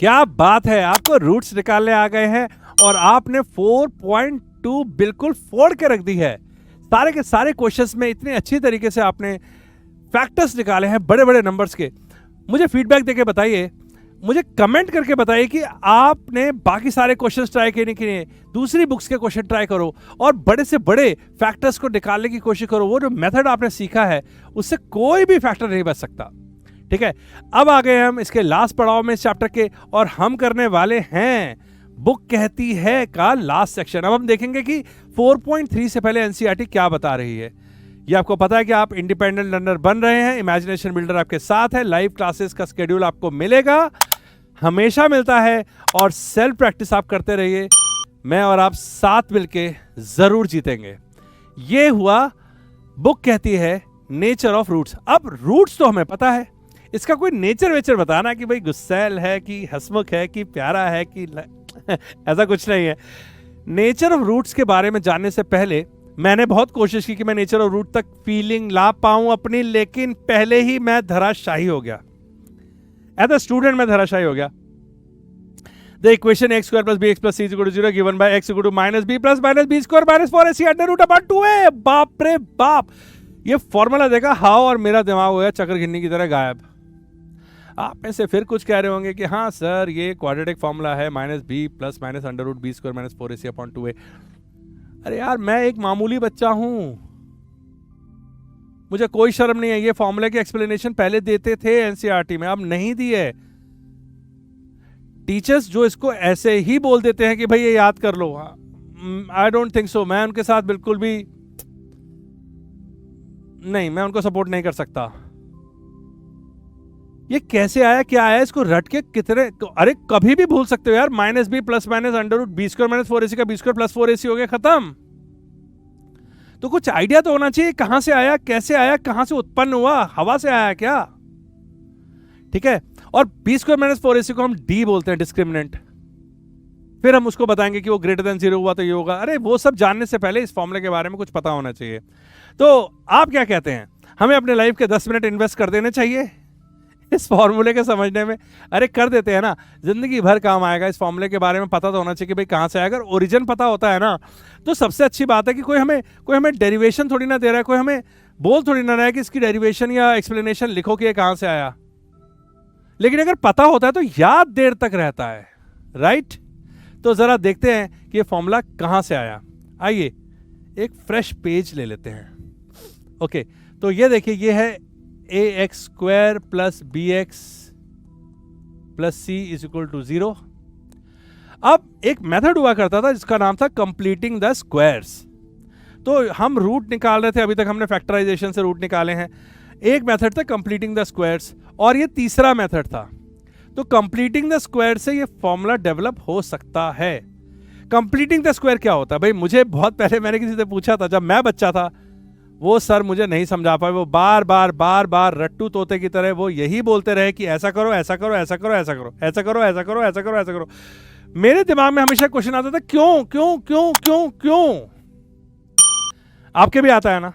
क्या बात है, आपको रूट्स निकालने आ गए हैं और आपने 4.2 बिल्कुल फोड़ के रख दी है। सारे के सारे क्वेश्चंस में इतने अच्छी तरीके से आपने फैक्टर्स निकाले हैं बड़े बड़े नंबर्स के। मुझे फीडबैक देके बताइए, मुझे कमेंट करके बताइए कि आपने बाकी सारे क्वेश्चंस ट्राई किए नहीं, दूसरी बुक्स के क्वेश्चन ट्राई करो और बड़े से बड़े फैक्टर्स को निकालने की कोशिश करो। वो जो मेथड आपने सीखा है उससे कोई भी फैक्टर नहीं बच सकता। ठीक है, अब आ गए हम इसके लास्ट पड़ाव में इस चैप्टर के, और हम करने वाले हैं बुक कहती है का लास्ट सेक्शन। अब हम देखेंगे कि 4.3 से पहले एनसीईआरटी क्या बता रही है। ये आपको पता है कि आप इंडिपेंडेंट लर्नर बन रहे हैं, इमेजिनेशन बिल्डर आपके साथ है, लाइव क्लासेस का स्केड्यूल आपको मिलेगा, हमेशा मिलता है, और सेल्फ प्रैक्टिस आप करते रहिए। मैं और आप साथ मिलके जरूर जीतेंगे। ये हुआ बुक कहती है नेचर ऑफ रूट्स। अब रूट्स तो हमें पता है, इसका कोई नेचर वेचर बताना कि भाई गुस्सैल है कि हंसमुख है कि प्यारा है कि ऐसा कुछ नहीं है। नेचर ऑफ रूट्स के बारे में जानने से पहले मैंने बहुत कोशिश की कि मैं नेचर ऑफ रूट तक फीलिंग ला पाऊं अपनी, लेकिन पहले ही मैं धराशायी हो गया। एज अ स्टूडेंट मैं धराशायी हो गया। The equation x square plus bx plus c is equal to 0 given by x equal to minus b plus minus b square minus 4ac under root upon 2a। बाप रे बाप, ये formula देखा how और मेरा दिमाग हो गया चक्कर घिन्नी की तरह गायब। आप में से फिर कुछ कह रहे होंगे कि हाँ सर ये क्वाड्रेटिक फॉर्मूला है, minus B plus minus under root B square minus 4ac upon 2a। अरे यार मैं एक मामूली बच्चा हूं, मुझे कोई शर्म नहीं है। ये फॉर्मूले की एक्सप्लेनेशन पहले देते थे एनसीईआरटी में, अब नहीं दी है। टीचर्स जो इसको ऐसे ही बोल देते हैं कि भाई ये याद कर लो, आई डोंट थिंक सो। मैं उनके साथ बिल्कुल भी नहीं, मैं उनको सपोर्ट नहीं कर सकता। ये कैसे आया, क्या आया, इसको रट के कितने, अरे कभी भी भूल सकते हो यार। Minus B plus minus under root B square minus 4ac का बी स्क्वायर प्लस 4ac हो गया, खत्म। तो कुछ आइडिया तो होना चाहिए कहां से आया, कैसे आया, कहां से उत्पन्न हुआ, हवा से आया क्या? ठीक है, और बी स्क्वायर माइनस 4ac को हम डी बोलते हैं, डिस्क्रिमिनेंट। फिर हम उसको बताएंगे कि वो ग्रेटर देन 0 हुआ तो ये होगा। अरे वो सब जानने से पहले इस फॉर्मूले के बारे में कुछ पता होना चाहिए। तो आप क्या कहते हैं, हमें अपने लाइफ के 10 मिनट इन्वेस्ट कर देने चाहिए इस फॉर्मूले के समझने में? अरे कर देते हैं ना, जिंदगी भर काम आएगा। इस फॉर्मूले के बारे में पता तो होना चाहिए कि भाई कहां से आया। अगर ओरिजिन पता होता है ना तो सबसे अच्छी बात है कि कोई हमें डेरिवेशन थोड़ी ना दे रहा है, कोई हमें बोल थोड़ी ना रहा है कि इसकी डेरिवेशन या एक्सप्लेनेशन लिखो कि ये कहां से आया। लेकिन अगर पता होता है तो याद देर तक रहता है, राइट? तो जरा देखते हैं कि ये फॉर्मूला कहां से आया। आइए एक फ्रेश पेज ले लेते हैं। ओके, तो ये देखिए, ये है ax square plus bx plus c is equal to 0। अब एक मेथड हुआ करता था जिसका नाम था कंप्लीटिंग द स्क्वायर्स। तो हम रूट निकाल रहे थे, अभी तक हमने फैक्टराइजेशन से रूट निकाले हैं। एक मेथड था कंप्लीटिंग द स्क्वायर्स और ये तीसरा मेथड था। तो कंप्लीटिंग द स्क्वायर से ये फॉर्मूला डेवलप हो सकता है। कंप्लीटिंग द स्क्वायर क्या होता है भाई? मुझे बहुत पहले मैंने किसी से पूछा था, जब मैं बच्चा था, वो सर मुझे नहीं समझा पाए। वो बार बार रट्टू तोते की तरह वो यही बोलते रहे कि ऐसा करो, ऐसा करो, ऐसा करो, ऐसा करो, ऐसा करो, ऐसा करो, ऐसा करो, ऐसा करो। मेरे दिमाग में हमेशा क्वेश्चन आता था, क्यों क्यों क्यों क्यों क्यों? आपके भी आता है ना?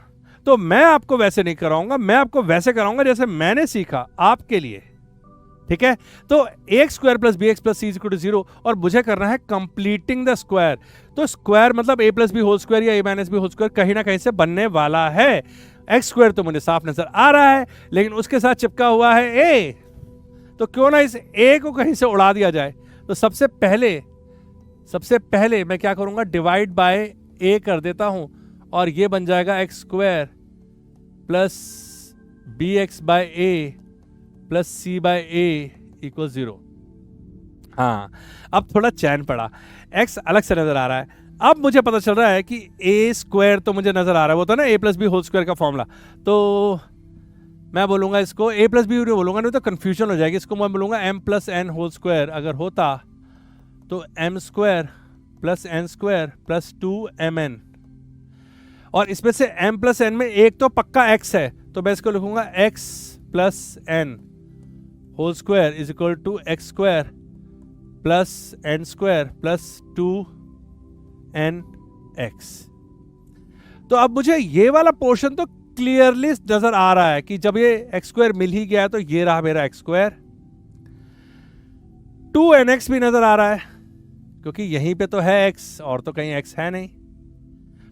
तो मैं आपको वैसे नहीं कराऊंगा, मैं आपको वैसे कराऊंगा जैसे मैंने सीखा आपके लिए। ठीक है, तो x square plus b x plus c equal to 0 और मुझे करना है कंप्लीटिंग द स्क्वायर। तो स्क्वायर मतलब a plus b whole square या a minus b whole square कहीं ना कहीं से बनने वाला है। एक्स स्क्वायर तो मुझे साफ नजर आ रहा है, लेकिन उसके साथ चिपका हुआ है a, तो क्यों ना इस a को कहीं से उड़ा दिया जाए। तो सबसे पहले मैं क्या करूंगा, डिवाइड बाय a कर देता हूं और ये बन जाएगा x square plus b x by a plus c by a equal 0। हाँ, अब थोड़ा चैन पड़ा, x अलग से नजर आ रहा है। अब मुझे पता चल रहा है कि a स्क्वायर तो मुझे नजर आ रहा है, वो था ना a plus b whole square का फॉर्मूला। तो मैं बोलूंगा इसको a प्लस बी बोलूंगा, नहीं तो कंफ्यूजन हो जाएगी। इसको मैं बोलूंगा m plus n whole square. अगर होता तो m square plus n square plus 2mn, और इसमें से m प्लस एन में एक तो पक्का x है, तो मैं इसको लिखूंगा x plus n whole square is equal to x square plus n square plus 2n x। तो अब मुझे ये वाला पोर्शन तो क्लियरली नजर आ रहा है कि जब ये एक्स स्क्वायर मिल ही गया है तो ये रहा मेरा एक्स स्क्वायर 2nx भी नजर आ रहा है क्योंकि यहीं पे तो है x और तो कहीं x है नहीं,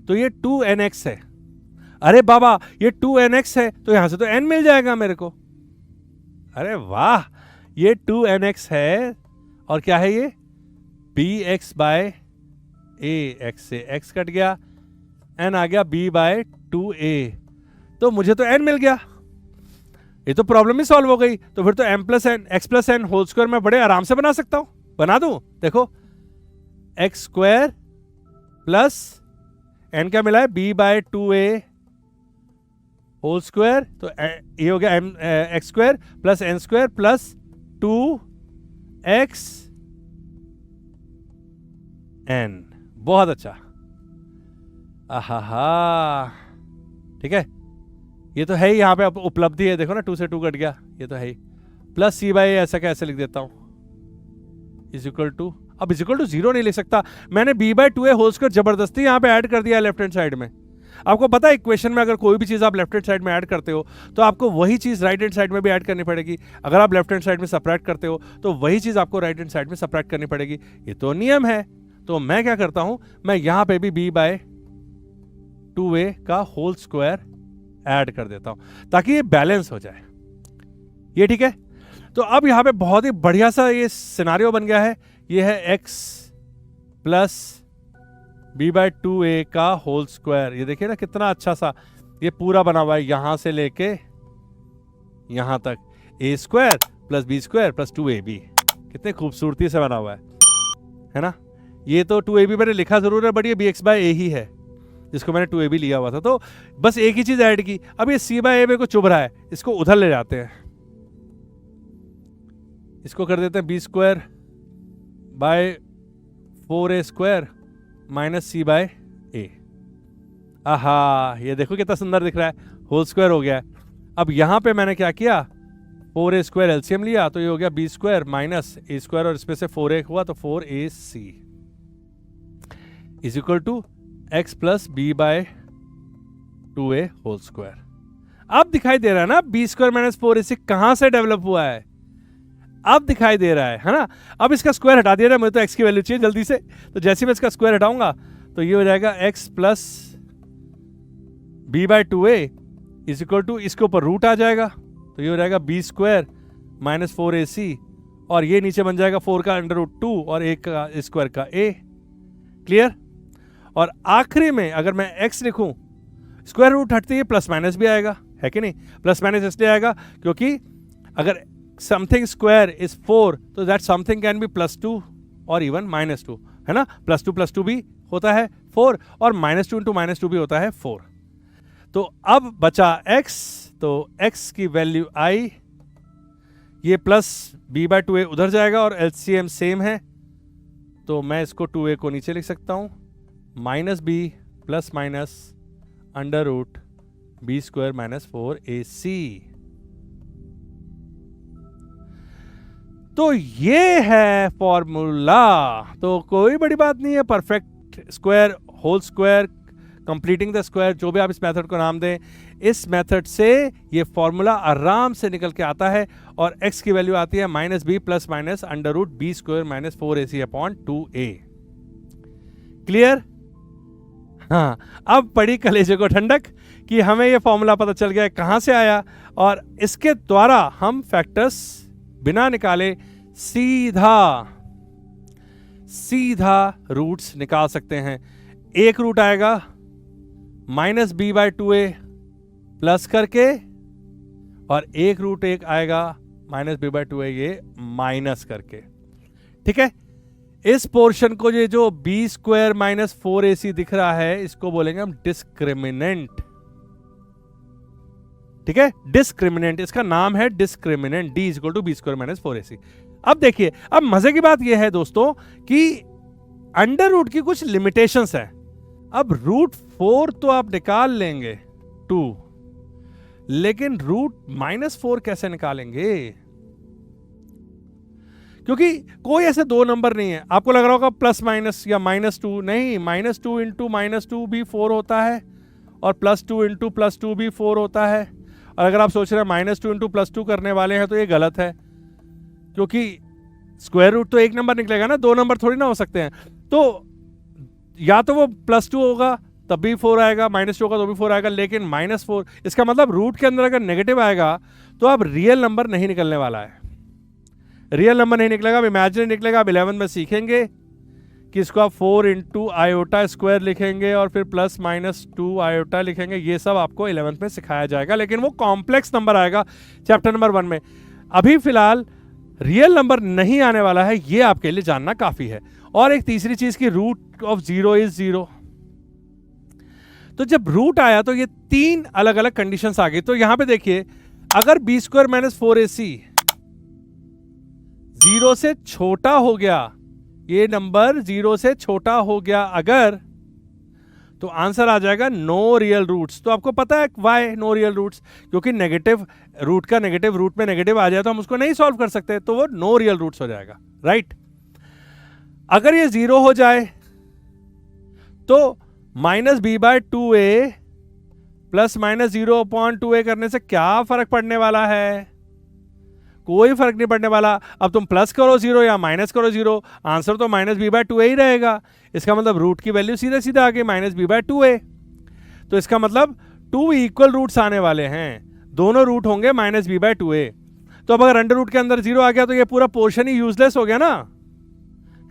तो ये 2nx है। अरे बाबा ये 2nx है तो यहां से तो n मिल जाएगा मेरे को। अरे वाह, ये 2nx है और क्या है ये bx बाय a, x से x कट गया, n आ गया b बाय 2a, तो मुझे तो n मिल गया। ये तो प्रॉब्लम ही सॉल्व हो गई। तो फिर तो m plus n x plus n whole square मैं बड़े आराम से बना सकता हूं। बना दूं, देखो एक्स स्क्वायर प्लस n क्या मिला है b by 2a whole square, तो ये हो गया m x square plus n square plus 2x n। बहुत अच्छा, आहा, ठीक है। ये तो है ही, यहां पे उपलब्धि है, देखो ना 2 से 2 कट गया, ये तो है ही। प्लस सी बाई ऐसा कैसे लिख देता हूं, इज इक्वल टू, अब इज इक्वल टू 0 नहीं लिख सकता, मैंने b by 2a whole square जबरदस्ती यहां पे ऐड कर दिया लेफ्ट हैंड साइड में। आपको पता है इक्वेशन में अगर कोई भी चीज आप लेफ्ट हैंड साइड में ऐड करते हो तो आपको वही चीज राइट हैंड साइड में भी ऐड करनी पड़ेगी। अगर आप लेफ्ट हैंड साइड में सबट्रैक्ट करते हो तो वही चीज आपको राइट हैंड साइड में सबट्रैक्ट करनी पड़ेगी। ये तो नियम है। तो मैं क्या करता हूं, मैं यहां पे भी b बाय 2a का होल स्क्वायर ऐड कर देता हूं ताकि ये बैलेंस हो जाए। ये ठीक है। तो अब यहां पे बहुत ही बढ़िया सा ये सिनारियो बन गया है। ये है x plus b by 2a का होल स्क्वायर। ये देखिए ना कितना अच्छा सा ये पूरा बना हुआ है, यहां से लेके यहां तक a square plus b square plus 2ab, कितने खूबसूरती से बना हुआ है ना। ये तो 2ab मैंने लिखा जरूर है बट ये bx बाय a ही है जिसको मैंने 2ab लिया हुआ था, तो बस एक ही चीज ऐड की। अब ये c बाय a मेरे को चुभ रहा है, इसको उधर ले जाते हैं, इसको कर देते हैं b square by 4a square minus c by a। आहा, ये देखो कितना सुंदर दिख रहा है, होल स्क्वायर हो गया है। अब यहां पे मैंने क्या किया, 4a स्क्वायर एलसीएम लिया तो ये हो गया b square minus a square और इसमें से 4a हुआ तो 4ac is equal to x plus b by 2a whole square. अब दिखाई दे रहा है ना b स्क्वायर माइनस 4ac कहां से डेवलप हुआ है, अब दिखाई दे रहा है ना। अब इसका स्क्वायर हटा दिया ना, मुझे तो x की वैल्यू चाहिए जल्दी से, तो जैसे मैं इसका स्क्वायर हटाऊंगा तो ये हो जाएगा x plus b by 2a is equal to, इसके ऊपर रूट आ जाएगा तो ये हो जाएगा b स्क्वायर माइनस 4ac और ये नीचे बन जाएगा 4 का अंडर रूट 2 और 1 का स्क्वायर का a। क्लियर। और आखिरी में अगर मैं x लिखूं, स्क्वायर रूट हटते ही प्लस माइनस भी आएगा, है कि नहीं। प्लस माइनस इसलिए आएगा क्योंकि अगर समथिंग स्क्वायर इज 4 तो दैट समथिंग कैन बी +2 और इवन -2, है ना। +2 भी होता है 4 और -2 इंटू -2 भी होता है 4। तो अब बचा x, तो x की वैल्यू आई, ये प्लस b बाय 2a उधर जाएगा और एलसीएम सेम है तो मैं इसको 2a को नीचे लिख सकता हूं, minus b plus minus under root b square minus 4ac। तो ये है फॉर्मूला, तो कोई बड़ी बात नहीं है। Perfect square, whole square, completing the square, जो भी आप इस मेथड को नाम दें, इस मेथड से ये फॉर्मूला आराम से निकल के आता है और x की वैल्यू आती है minus b plus minus under root b square minus 4ac upon 2a। Clear. हाँ, अब पड़ी कलेजे को ठंडक कि हमें ये फॉर्मूला पता चल गया कहां से आया और इसके द्वारा हम फैक्टर्स बिना निकाले सीधा रूट्स निकाल सकते हैं। एक रूट आएगा minus b by 2a plus करके और एक रूट एक आएगा माइनस b बाय 2a ये माइनस करके। ठीक है। इस पोर्शन को ये जो b स्क्वायर माइनस 4ac दिख रहा है इसको बोलेंगे हम डिस्क्रिमिनेंट। ठीक है, डिस्क्रिमिनेंट, इसका नाम है discriminant, d equal to b square minus 4ac। अब देखिए, अब मजे की बात यह है दोस्तों कि अंडर रूट की कुछ लिमिटेशंस है। अब रूट 4 तो आप निकाल लेंगे 2, लेकिन रूट -4 कैसे निकालेंगे, क्योंकि कोई ऐसे दो नंबर नहीं है। आपको लग रहा होगा प्लस माइनस या -2, नहीं, -2 इंटू -2 भी 4 होता है और +2 इंटू +2 भी 4 होता है। और अगर आप सोच रहे हैं -2 इंटू +2 करने वाले हैं तो ये गलत है, क्योंकि स्क्वायर रूट तो एक नंबर निकलेगा ना, दो नंबर थोड़ी ना हो सकते हैं। तो या तो वो +2 होगा तब भी 4 आएगा, -2 होगा तो भी 4 आएगा, लेकिन -4 इसका मतलब रूट के अंदर अगर नेगेटिव आएगा तो अब रियल नंबर नहीं निकलने वाला है, रियल नंबर नहीं निकलेगा, अब इमेजिनरी निकलेगा। अब 11 में सीखेंगे कि इसको आप 4 इंटू आयोटा स्क्वायर लिखेंगे और फिर +-2 आयोटा लिखेंगे, ये सब आपको 11th में सिखाया जाएगा, लेकिन वो कॉम्प्लेक्स नंबर आएगा चैप्टर नंबर 1 में। अभी फिलहाल रियल नंबर नहीं आने वाला है, ये आपके लिए जानना काफी है। और एक तीसरी चीज की रूट ऑफ 0 इज 0। तो जब रूट आया तो ये 3 अलग अलग कंडीशंस आ गई। तो यहां पे देखिए, अगर b² - 4ac 0 से छोटा हो गया, ये नंबर 0 से छोटा हो गया अगर, तो आंसर आ जाएगा नो रियल रूट्स। तो आपको पता है वाई नो रियल रूट्स, क्योंकि नेगेटिव रूट का नेगेटिव रूट में नेगेटिव आ जाए तो हम उसको नहीं सॉल्व कर सकते, तो वो नो रियल रूट्स हो जाएगा, राइट। अगर ये 0 हो जाए तो -b/2a ±0/2a करने से क्या फर्क पड़ने वाला है? कोई फर्क नहीं पड़ने वाला। अब तुम प्लस करो 0 या माइनस करो 0, आंसर तो -b/2a ही रहेगा। इसका मतलब रूट की वैल्यू सीधे सीधा आ गई -b/2a। तो इसका मतलब 2 इक्वल रूट्स आने वाले हैं, दोनों रूट होंगे -b/2a। तो अब अगर अंडर रूट के अंदर 0 आ गया तो ये पूरा पोर्शन ही यूजलेस हो गया ना,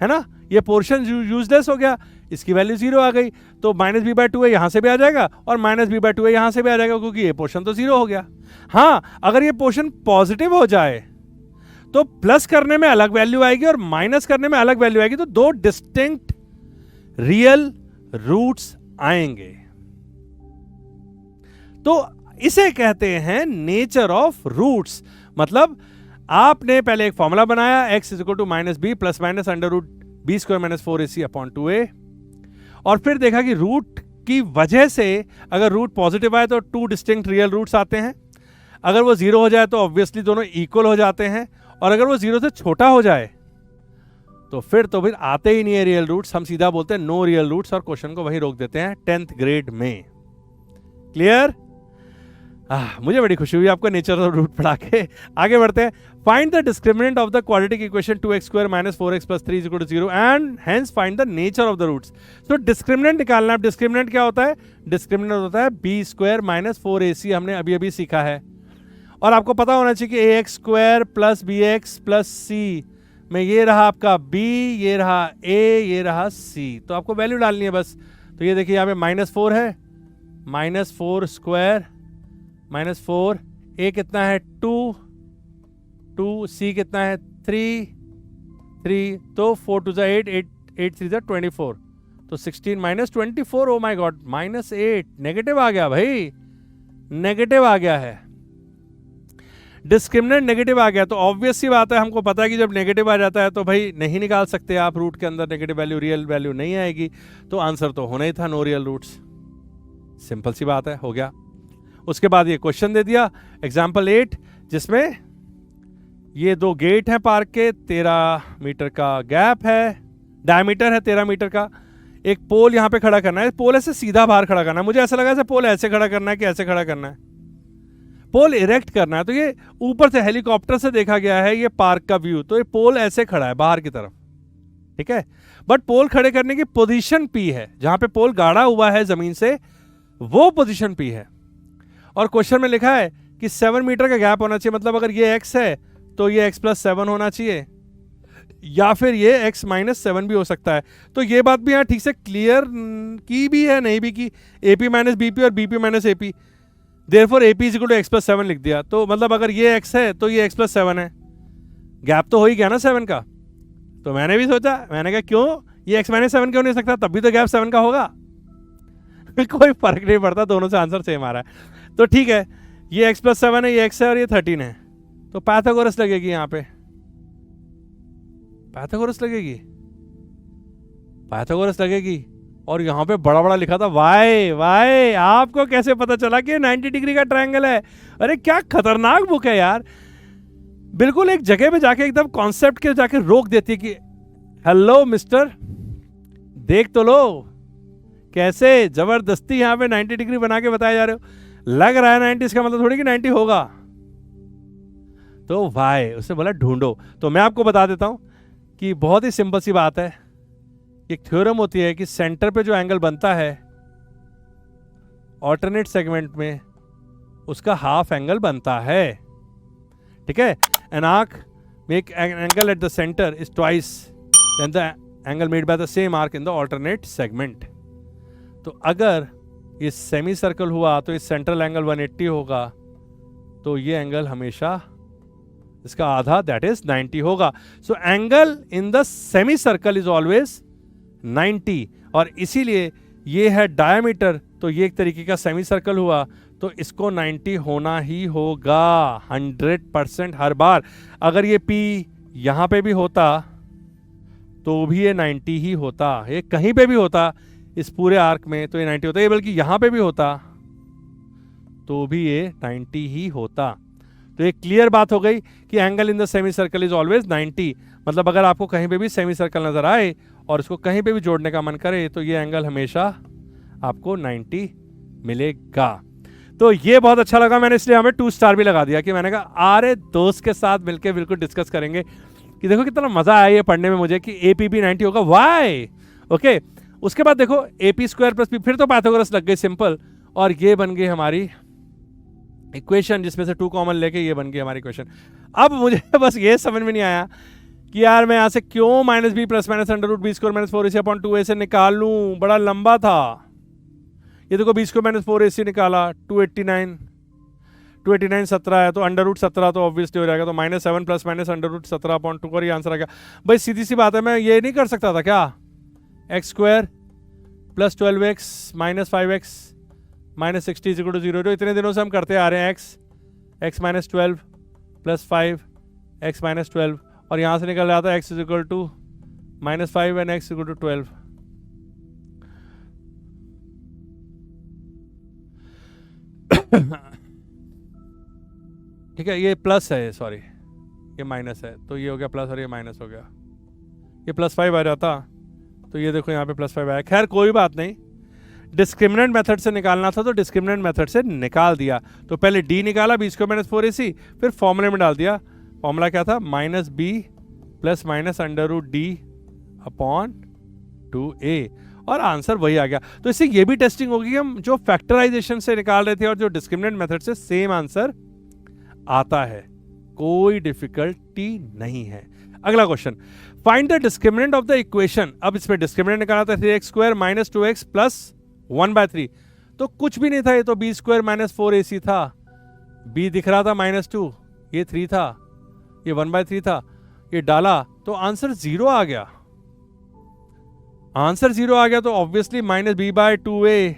है ना, ये पोर्शन यूजलेस हो गया, इसकी वैल्यू 0 आ गई। तो -b/2a यहां से भी आ जाएगा और -b/2a यहां से भी आ जाएगा, क्योंकि ये पोर्शन तो 0 हो गया। हाँ, अगर ये पोर्शन पॉजिटिव हो जाए तो प्लस करने में अलग वैल्यू आएगी और माइनस करने में अलग वैल्यू आएगी, तो दो डिस्टिंक्ट रियल रूट्स आएंगे। तो इसे कहते हैं नेचर ऑफ रूट्स। मतलब आपने पहले एक फॉर्मूला बनाया x = -b ± √b² - 4ac/2a, और फिर देखा कि रूट की वजह से अगर रूट पॉजिटिव आए तो 2 डिस्टिंक्ट रियल रूट्स आते हैं, अगर वो 0 हो जाए तो ऑब्वियसली दोनों इक्वल हो जाते हैं, और अगर वो 0 से छोटा हो जाए तो फिर आते ही नहीं है रियल रूट्स, हम सीधा बोलते हैं नो रियल रूट्स और क्वेश्चन को वहीं रोक देते हैं 10th ग्रेड में। क्लियर? मुझे बड़ी खुशी हुई आपको नेचर ऑफ रूट पढ़ा के। आगे बढ़ते हैं। Find the discriminant of the quadratic equation 2x² - 4x + 3 = 0 and hence find the nature of the roots. तो डिस्क्रिमिनेंट निकालना है। डिस्क्रिमिनेंट क्या होता है? डिस्क्रिमिनेंट होता है b² - 4ac, हमने अभी अभी सीखा है। और आपको पता होना चाहिए कि ax² + bx + c में ये रहा आपका b, ये रहा a, ये रहा c, तो आपको वैल्यू डालनी है बस। तो ये देखिए यहाँ पे -4 है, -4² -4, a कितना है 2, c कितना है 3, तो 4 2 8, 8 3 24, तो 16 - 24, ओ माय गॉड, -8, नेगेटिव आ गया भाई, नेगेटिव आ गया है, डिस्क्रिमिनेंट नेगेटिव आ गया। तो ऑब्वियस सी बात है, हमको पता है कि जब नेगेटिव आ जाता है तो भाई नहीं निकाल सकते आप रूट के अंदर नेगेटिव वैल्यू, रियल वैल्यू नहीं आएगी, तो आंसर तो होना ही था नो रियल रूट्स। सिंपल सी बात है, हो गया। उसके बाद ये क्वेश्चन दे दिया एग्जाम्पल 8, जिसमें ये 2 गेट हैं पार्क के, 13 मीटर का गैप है, डायमीटर है 13 मीटर का। एक पोल यहाँ पे खड़ा करना है, पोल ऐसे सीधा बाहर खड़ा करना है, मुझे ऐसा लगा ऐसे पोल ऐसे खड़ा करना है कि ऐसे खड़ा करना है, पोल इरेक्ट करना है। तो ये ऊपर से हेलीकॉप्टर से देखा गया है ये पार्क का व्यू, तो ये पोल ऐसे खड़ा है बाहर की तरफ, ठीक है। बट पोल खड़े करने की पोजीशन P है, जहां पे पोल गाड़ा हुआ है जमीन से वो पोजीशन P है। और क्वेश्चन में लिखा है कि 7 मीटर का गैप होना चाहिए, मतलब अगर ये x है तो ये x + 7 होना चाहिए, या फिर ये x - 7 भी हो सकता है। तो ये बात भी यहाँ ठीक से क्लियर की भी है, नहीं भी की, AP - BP और BP - AP, therefore AP = x + 7 लिख दिया। तो मतलब अगर ये x है तो ये x + 7 है, गैप तो हो ही गया ना 7 का। तो मैंने भी सोचा, मैंने कहा क्यों ये x - 7 क्यों नहीं हो सकता, तब भी तो गैप 7 का होगा। कोई फर्क नहीं पड़ता, दोनों से आंसर सेम आ रहा है। तो ठीक है, ये x + 7 है, ये x है और ये 13 है, तो पाइथागोरस लगेगी, यहाँ पे पाइथागोरस लगेगी, पाइथागोरस लगेगी। और यहाँ पे बड़ा बड़ा लिखा था वाई वाई। आपको कैसे पता चला कि 90 डिग्री का ट्रायंगल है? अरे क्या खतरनाक बुक है यार, बिल्कुल एक जगह पे जाके एकदम कॉन्सेप्ट के जाके रोक देती है कि हेलो मिस्टर, देख तो लो कैसे जबरदस्ती यहाँ पे 90 डिग्री बना के बताए जा रहे हो। लग रहा है 90, इसका मतलब थोड़ी कि 90 होगा। तो भाई उसने बोला ढूंढो। तो मैं आपको बता देता हूं कि बहुत ही सिंपल सी बात है, एक थ्योरम होती है कि सेंटर पे जो एंगल बनता है ऑल्टरनेट सेगमेंट में, उसका हाफ एंगल बनता है। ठीक है, an arc make angle at the centre is twice than the angle made by the same arc in the alternate segment. तो अगर ये सेमी सर्कल हुआ तो इस सेंट्रल एंगल 180 होगा, तो ये एंगल हमेशा इसका आधा दैट इज 90 होगा। So angle in the semi circle is always 90, और इसीलिए ये है डायमीटर, तो ये एक तरीके का सेमी सर्कल हुआ, तो इसको 90 होना ही होगा 100% हर बार। अगर ये P यहां पे भी होता तो भी ये 90 ही होता, ये कहीं पे भी होता इस पूरे आर्क में तो ये 90 होता, ये बल्कि यहां पे भी होता तो भी ये 90 ही होता। तो ये क्लियर बात हो गई कि angle in the semi circle is always 90। मतलब अगर आपको कहीं पे भी सेमी सर्कल नजर आए और इसको कहीं पे भी जोड़ने का मन करे तो ये एंगल हमेशा आपको 90 मिलेगा। तो ये बहुत अच्छा लगा, मैंने इसलिए हमें 2 स्टार भी लगा दिया कि मैंने कहा अरे दोस्त के साथ मिलकर बिल्कुल डिस्कस करेंगे कि देखो कितना मजा आया ये पढ़ने में मुझे कि AP भी 90 होगा, वाई ओके। उसके बाद देखो AP स्क्वायर प्लस P, फिर तो पाइथागोरस लग गई सिंपल, और ये बन गई हमारी इक्वेशन जिसमें से 2 कॉमन लेके ये बन गई हमारी इक्वेशन। अब मुझे बस ये समझ में नहीं आया कि यार मैं यहां से क्यों -b plus minus under root B square minus 4ac/2a से निकाल लूं, बड़ा लंबा था। ये देखो b स्क्वायर माइनस 4ac निकाला 289 17 है, तो अंडर रूट 17 तो ऑब्वियसली हो जाएगा, तो -7 प्लस माइनस अंडर रूट 17/2 और ये आंसर आ गया। भाई सीधी सी बात है, मैं ये नहीं कर सकता था क्या, x square plus 12x minus 5x minus 60 is equal to 0, जो इतने दिनों से हम करते आ रहे हैं, x minus 12 plus 5 x minus 12, और यहां से निकल जाता है x is equal to -5 and x is equal to 12। ठीक है, ये प्लस है, सॉरी ये माइनस है, तो ये हो गया प्लस और ये माइनस हो गया, ये +5 आ जाता, तो ये देखो यहाँ पे +5 आया। खैर कोई बात नहीं, डिस्क्रिमिनेंट मेथड से निकालना था तो डिस्क्रिमिनेंट मेथड से निकाल दिया। तो पहले d निकाला b स्क्वायर माइनस 4ac, फिर फॉर्मूले में डाल दिया। फॉर्मूला क्या था, -b plus minus under root d/2a, और आंसर वही आ गया। तो इससे ये भी टेस्टिंग होगी कि हम जो फैक्टराइजेशन से निकाल रहे थे और जो डिस्क्रिमिनेंट मेथड से सेम आंसर आता है, कोई डिफिकल्टी नहीं है। अगला question, find the discriminant of the equation. अब इसमें डिस्क्रिमिनेंट निकाला था 3x square minus 2x plus 1/3, तो कुछ भी नहीं था, ये तो b स्क्वायर माइनस 4ac था, b दिख रहा था -2, ये 3 था, ये 1/3 था, ये डाला तो आंसर 0 आ गया। आंसर 0 आ गया तो obviously -b/2a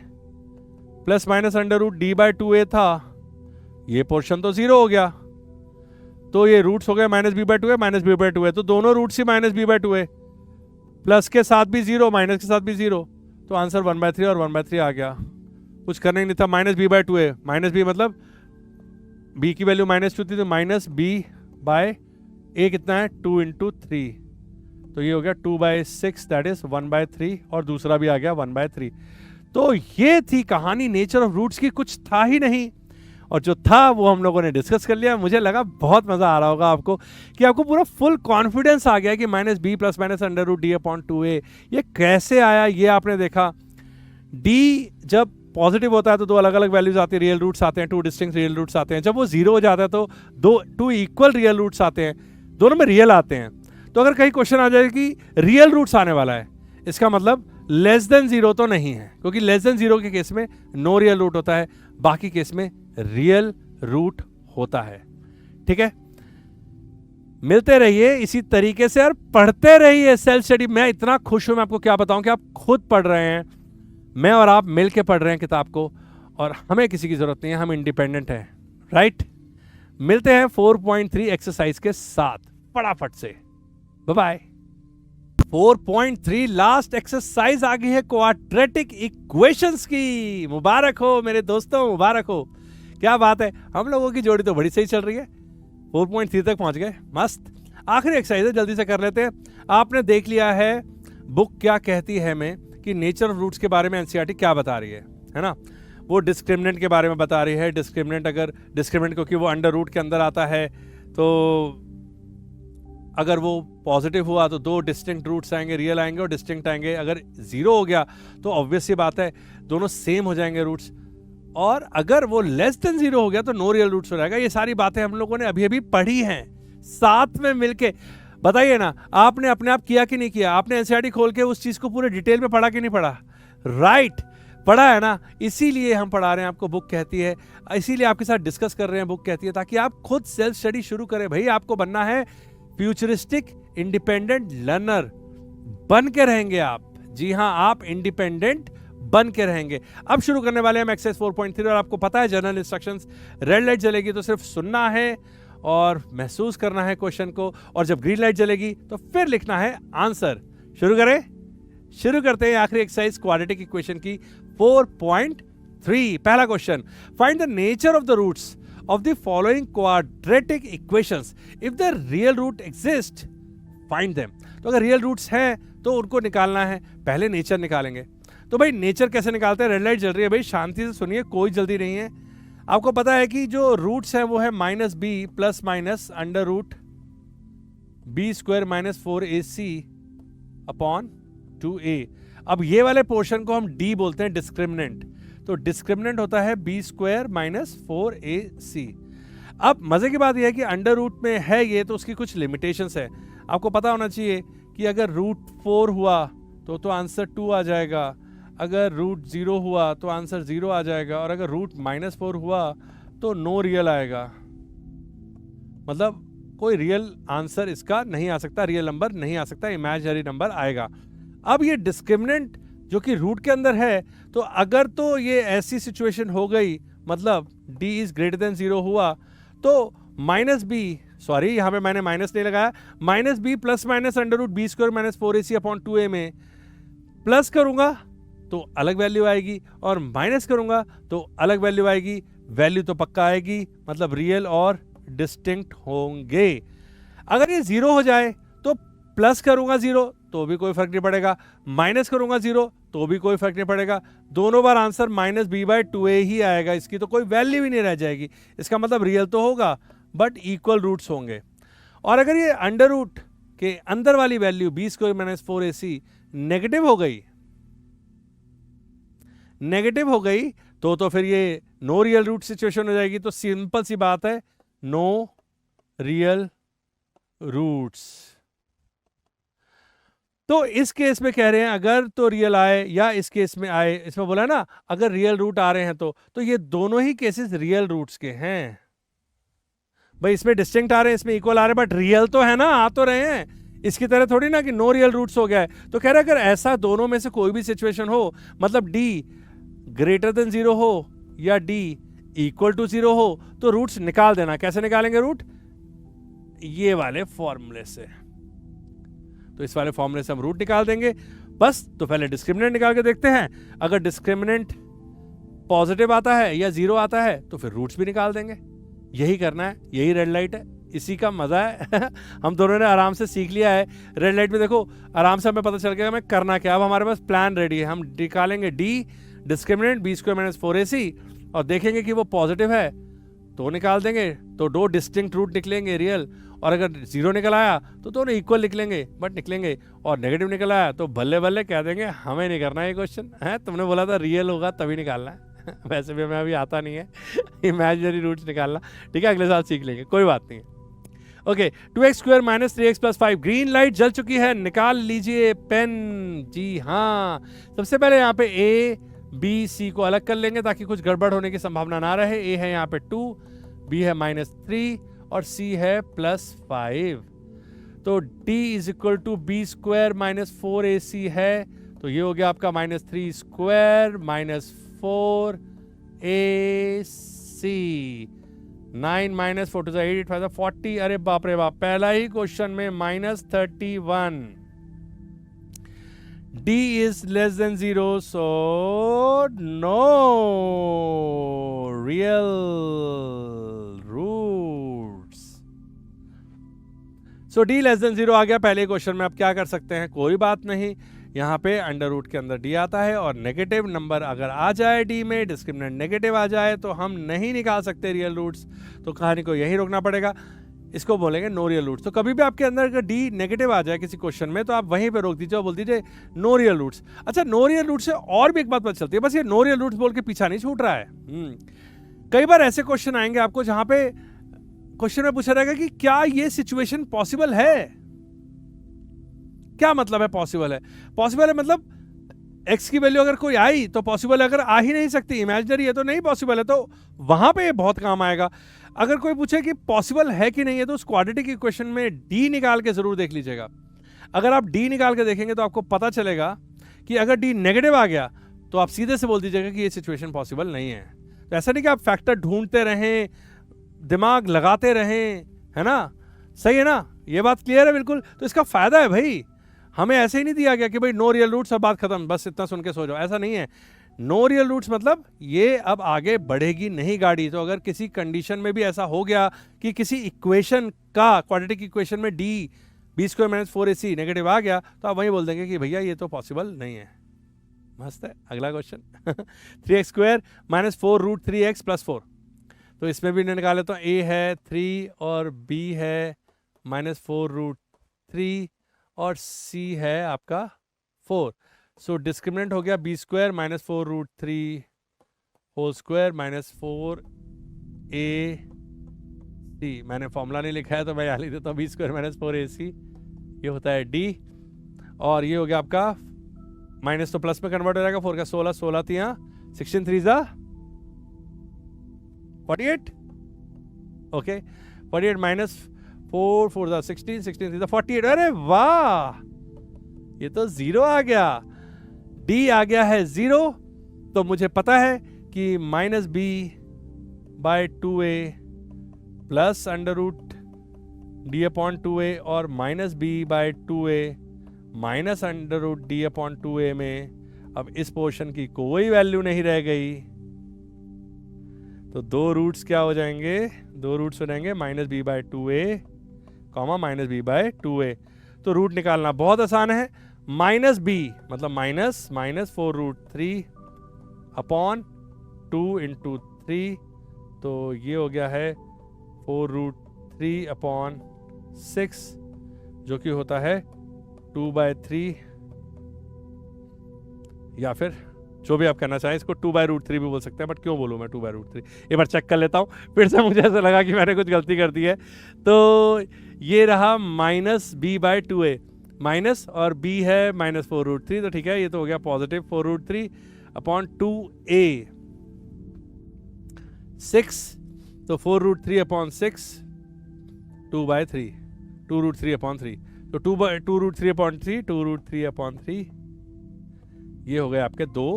plus minus under root d/2a था, ये पोर्शन तो 0 हो गया, तो ये रूट्स हो गए -b/2a -b/2a, तो दोनों रूट्स ही -b/2a, प्लस के साथ भी 0 माइनस के साथ भी 0, तो आंसर 1/3 और 1/3 आ गया। कुछ करने नहीं था, -b/2a, -b मतलब b की वैल्यू -2 थी, तो -b/a कितना है 2 × 3, तो ये हो गया 2/6 दैट इज 1/3, और दूसरा भी आ गया 1/3। तो ये थी कहानी नेचर ऑफ रूट्स की, कुछ था ही नहीं, और जो था वो हम लोगों ने डिस्कस कर लिया। मुझे लगा बहुत मजा आ रहा होगा आपको, कि आपको पूरा फुल कॉन्फिडेंस आ गया कि -b plus minus under root d/2a ये कैसे आया, ये आपने देखा। d जब पॉजिटिव होता है तो 2 अलग अलग वैल्यूज आती है, रियल रूट्स आते हैं, 2 डिस्टिंक्ट रियल रूट्स आते हैं। जब वो 0 हो जाता है तो 2 इक्वल रियल रूट्स आते हैं, दोनों में रियल आते हैं। तो अगर कहीं क्वेश्चन आ जाए कि रियल रूट्स आने वाला है, इसका मतलब लेस देन 0 तो नहीं है, क्योंकि लेस देन 0 के केस में नो रियल रूट होता है, बाकी केस में रियल रूट होता है। ठीक है, मिलते रहिए इसी तरीके से और पढ़ते रहिए सेल्फ स्टडी। मैं इतना खुश हूं, मैं आपको क्या बताऊं कि आप खुद पढ़ रहे हैं, मैं और आप मिलके पढ़ रहे हैं किताब को, और हमें किसी की जरूरत नहीं है, हम इंडिपेंडेंट हैं, राइट। मिलते हैं 4.3 एक्सरसाइज के साथ फटाफट से, बाय बाय। 4.3 लास्ट एक्सरसाइज आ गई है क्वाड्रेटिक इक्वेशंस की। मुबारक हो मेरे दोस्तों, मुबारक हो, क्या बात है, हम लोगों की जोड़ी तो बड़ी सही चल रही है, 4.3 तक पहुंच गए, मस्त। आखिरी एक्सरसाइज है, जल्दी से कर लेते हैं। आपने देख लिया है बुक क्या कहती है में कि नेचर ऑफ रूट्स के बारे में एनसीईआरटी क्या बता रही है ना। वो डिस्क्रिमिनेंट के बारे में बता रही है। डिस्क्रिमिनेंट, अगर डिस्क्रिमिनेंट क्योंकि वो अंडर रूट के अंदर आता है, तो अगर वो पॉजिटिव हुआ तो दो डिस्टिंक्ट रूट्स आएंगे, रियल आएंगे और डिस्टिंक्ट आएंगे। अगर जीरो हो गया तो ऑब्वियस ये बात है दोनों सेम हो जाएंगे रूट्स, और अगर वो लेस देन जीरो हो गया तो नो रियल रूट्स हो जाएगा। ये सारी बातें हम लोगों ने अभी अभी पढ़ी हैं साथ में मिलके। बताइए ना, आपने अपने आप किया कि नहीं किया? आपने एनसीईआरटी खोल के उस चीज को पूरे डिटेल में पढ़ा कि नहीं पढ़ा? राइट, पढ़ा है ना। इसीलिए हम पढ़ा रहे हैं आपको, बुक कहती है, इसीलिए आपके साथ डिस्कस कर रहे हैं, बुक कहती है, ताकि आप खुद सेल्फ स्टडी शुरू करें। भाई आपको बनना है फ्यूचरिस्टिक इंडिपेंडेंट लर्नर, बन के रहेंगे आप। जी हाँ, आप इंडिपेंडेंट बन के रहेंगे। अब शुरू करने वाले हैं हम एक्सरसाइज 4.3, और आपको पता है जनरल इंस्ट्रक्शंस, रेड लाइट जलेगी तो सिर्फ सुनना है और महसूस करना है क्वेश्चन को, और जब ग्रीन लाइट जलेगी तो फिर लिखना है आंसर। शुरू करें? शुरू करते हैं आखिरी एक्सरसाइज क्वाड्रेटिक इक्वेशन की 4.3। पहला question, find the nature of the roots of the following quadratic equations if the real root exist find them। तो अगर रियल रूट्स हैं तो उनको निकालना है। पहले नेचर निकालेंगे। तो भाई नेचर कैसे निकालते हैं? रेड लाइट जल रही है भाई, शांति से सुनिए, कोई जल्दी नहीं है। आपको पता है कि जो रूट्स हैं वो है minus B plus minus under root B square minus 4ac upon 2a। अब ये वाले पोर्शन को हम डी बोलते हैं, डिस्क्रिमिनेंट। तो डिस्क्रिमिनेंट होता है बी स्क्वायर माइनस 4ac। अब मजे की बात यह है कि अंडर रूट में है ये, तो उसकी कुछ लिमिटेशंस है। आपको पता होना चाहिए कि अगर रूट 4 हुआ तो आंसर 2 आ जाएगा, अगर रूट 0 हुआ तो आंसर 0 आ जाएगा, और अगर रूट -4 हुआ तो नो रियल आएगा। मतलब कोई रियल आंसर इसका नहीं आ सकता, रियल नंबर नहीं आ सकता, इमेजिनरी नंबर आएगा। अब ये डिस्क्रिमिनेंट जो कि रूट के अंदर है, तो अगर तो ये ऐसी सिचुएशन हो गई, मतलब d इज ग्रेटर देन 0 हुआ, तो माइनस बी, सॉरी यहाँ पे मैंने माइनस नहीं लगाया, minus B plus minus under root B square minus 4ac upon 2a में प्लस करूंगा तो अलग वैल्यू आएगी, और माइनस करूंगा तो अलग वैल्यू आएगी। वैल्यू तो पक्का आएगी, मतलब रियल और डिस्टिंक्ट होंगे। अगर ये 0 हो जाए तो प्लस करूंगा 0 तो भी कोई फर्क नहीं पड़ेगा, माइनस करूंगा 0 तो भी कोई फर्क नहीं पड़ेगा। दोनों बार answer minus b by 2a ही आएगा, इसकी तो कोई वैल्यू ही नहीं रह जाएगी। इसका मतलब रियल तो होगा बट इक्वल रूट्स होंगे। और अगर ये अंडर रूट के अंदर वाली value b square minus 4ac negative हो गई तो फिर ये नो रियल रूट सिचुएशन हो जाएगी। तो सिंपल सी बात है, नो रियल रूट्स। तो इस केस में कह रहे हैं अगर तो रियल आए या इस केस में आए, इसमें बोला ना अगर रियल रूट आ रहे हैं तो ये दोनों ही केसेस रियल रूट्स के हैं। भाई इसमें डिस्टिंक्ट आ रहे हैं, इसमें इक्वल आ रहे हैं, बट रियल तो है ना, आ तो रहे हैं। इसकी तरह थोड़ी ना कि नो रियल रूट्स हो गया है। तो कह रहे हैं अगर ऐसा दोनों में से कोई भी सिचुएशन हो, मतलब d ग्रेटर देन 0 हो या d इक्वल टू 0 हो, तो रूट्स निकाल देना। कैसे निकालेंगे रूट? ये वाले फॉर्मूले से। तो इस वाले फॉर्मूले से हम रूट निकाल देंगे बस। तो पहले डिस्क्रिमिनेंट निकाल के देखते हैं, अगर डिस्क्रिमिनेंट पॉजिटिव आता है या 0 आता है तो फिर रूट्स भी निकाल देंगे। यही करना है, यही रेड लाइट है, इसी का मजा है। हम दोनों ने आराम से सीख लिया है। रेड लाइट में देखो आराम से हमें पता चल गया हमें करना क्या। अब हमारे पास प्लान रेडी है, हम निकालेंगे d discriminant b square minus 4ac, और देखेंगे कि वो पॉजिटिव है तो निकाल देंगे, तो दो डिस्टिंक्ट रूट निकलेंगे रियल। और अगर 0 निकल आया तो दोनों इक्वल निकलेंगे, बट निकलेंगे। और नेगेटिव निकल आया तो बल्ले बल्ले कह देंगे हमें नहीं करना ये क्वेश्चन है, तुमने बोला था रियल होगा तभी निकालना है। वैसे भी हमें अभी आता नहीं है इमेजिनरी रूट्स निकालना। ठीक है, अगले साल सीख लेंगे, कोई बात नहीं है। Okay, 2x square minus 3x plus 5। Green light जल चुकी है, निकाल लीजिए पेन। जी हाँ, सबसे पहले यहाँ पे a b c को अलग कर लेंगे ताकि कुछ गड़बड़ होने की संभावना ना रहे। a है यहाँ पे 2, b है -3 और c है +5। तो d is equal to b square minus 4ac है, तो ये हो गया आपका -3 square minus 4ac। 9 minus 4 to 8 5 40। अरे बाप रे बाप, पहला ही क्वेश्चन में -31। d is less than 0, so no real roots। so d less than 0 आ गया पहले क्वेश्चन में। अब क्या कर सकते हैं, कोई बात नहीं, यहाँ पे अंडर रूट के अंदर d आता है, और नेगेटिव नंबर अगर आ जाए d में, डिस्क्रिमिनेंट नेगेटिव आ जाए, तो हम नहीं निकाल सकते रियल रूट्स। तो कहानी को यही रोकना पड़ेगा। इसको बोलेंगे नो रियल रूट्स। तो कभी भी आपके अंदर अगर डी नेगेटिव आ जाए किसी क्वेश्चन में तो आप वहीं पे रोक दीजिए और बोल दीजिए नो रियल रूट्स। अच्छा, नो रियल रूट्स से और भी एक बात पता चलती है, बस ये नो रियल रूट्स बोल के पीछा नहीं छूट रहा है। कई बार ऐसे क्वेश्चन आएंगे आपको जहां पे क्वेश्चन में पूछा रहेगा कि क्या ये सिचुएशन पॉसिबल है। क्या मतलब है पॉसिबल है? पॉसिबल है मतलब एक्स की वैल्यू अगर कोई आई तो पॉसिबल है, अगर आ ही नहीं सकती, इमेजिनरी है तो नहीं पॉसिबल है, तो वहां पे ये बहुत काम आएगा। अगर कोई पूछे कि पॉसिबल है कि नहीं है तो उस क्वाड्रेटिक इक्वेशन में डी निकाल के जरूर देख लीजिएगा। अगर आप डी निकाल के देखेंगे तो आपको पता चलेगा कि अगर डी नेगेटिव आ गया तो आप सीधे से बोल दीजिएगा कि ये सिचुएशन पॉसिबल नहीं है। तो ऐसा नहीं कि आप फैक्टर ढूंढते रहें, दिमाग लगाते रहें, है ना? सही है ना? ये बात क्लियर है बिल्कुल। तो इसका फायदा है भाई, हमें ऐसे ही नहीं दिया गया कि भाई नो रियल रूट्स, अब बात खत्म, बस इतना सुन के सो जाओ, ऐसा नहीं है। नो रियल रूट्स मतलब ये अब आगे बढ़ेगी नहीं गाड़ी। तो अगर किसी कंडीशन में भी ऐसा हो गया कि किसी इक्वेशन का, क्वाड्रेटिक इक्वेशन में D b square minus 4ac negative आ गया तो आप वही बोल देंगे कि भैया ये तो पॉसिबल नहीं है। मस्त है। अगला question 3x square minus 4 root 3x plus 4। तो इसमें भी निकाल लेता हूँ। a है 3 और b है माइनस 4 रूट 3 और c है आपका 4। सो डिस्क्रिमिनेंट हो गया b square minus 4 root 3 whole square minus 4 ac। मैंने फॉर्मूला नहीं लिखा है तो मैं यहाँ लिख देता हूँ बी स्क्वायर माइनस 4 ac, ये होता है d। और ये हो गया आपका माइनस तो प्लस में कन्वर्ट हो जाएगा, 4 का 16, 16 3 16 3 जा 48। ओके 48 माइनस 4 4 जा 16, 16 3 जा 48। अरे वाह, ये तो जीरो आ गया, डी आ गया है जीरो। तो मुझे पता है कि minus b by 2a plus under root d upon 2a और minus b by 2a minus under root d upon 2a में अब इस पोर्शन की कोई वैल्यू नहीं रह गई। तो दो रूट्स क्या हो जाएंगे? दो रूट्स हो जाएंगे minus b by 2a comma minus b by 2a। तो रूट निकालना बहुत आसान है। माइनस बी मतलब minus minus 4 root 3 upon 2 into 3, तो ये हो गया है 4 रूट 3 अपॉन 6 जो कि होता है 2/3, या फिर जो भी आप करना चाहें, इसको 2/√3 भी बोल सकते हैं, बट क्यों बोलूँ मैं 2/√3? एक बार चेक कर लेता हूँ, फिर से मुझे ऐसा लगा कि मैंने कुछ गलती कर दी है। तो ये रहा minus b by 2a, minus और b है माइनस 4√3, तो ठीक है, ये तो हो गया पॉजिटिव 4√3 अपॉन 2a 6, तो 4√3 अपॉन 6 2/3 2√3 अपॉन 3, तो 2√3 अपॉन 3 2√3 अपॉन 3, ये हो गए आपके दो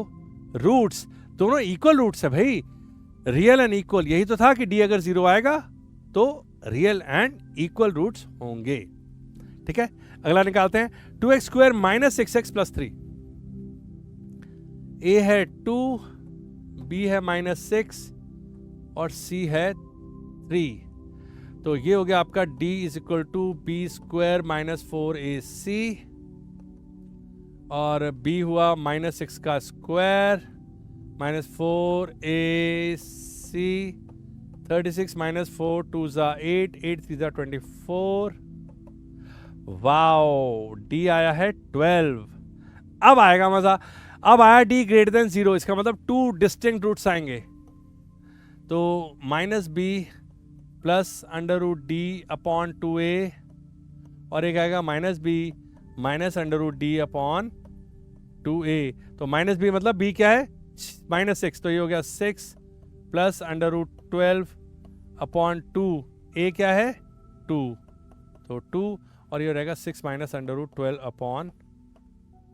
रूट्स। दोनों इक्वल रूट्स है भाई, रियल एंड इक्वल। यही तो था कि डी अगर जीरो आएगा तो रियल एंड इक्वल रूट्स होंगे। ठीक है, अगला निकालते हैं। 2x square minus 6x plus 3। a है 2, b है माइनस 6 और c है 3। तो ये हो गया आपका d is equal to b square minus 4ac और b हुआ माइनस 6 का स्क्वायर माइनस 4ac 36 माइनस 4 2 जा 8 8 3 जा 24। वाओ, डी आया है 12। अब आएगा मजा, अब आया डी ग्रेटर देन 0, इसका मतलब टू डिस्टिंक्ट रूट्स आएंगे। तो minus B plus under root d upon 2a और एक आएगा minus b minus under root d upon 2a। तो माइनस बी मतलब b क्या है? माइनस 6, तो ये हो गया 6 plus under root 12 upon 2, a क्या है? 2, तो 2 और ये रहेगा 6 minus under root 12 upon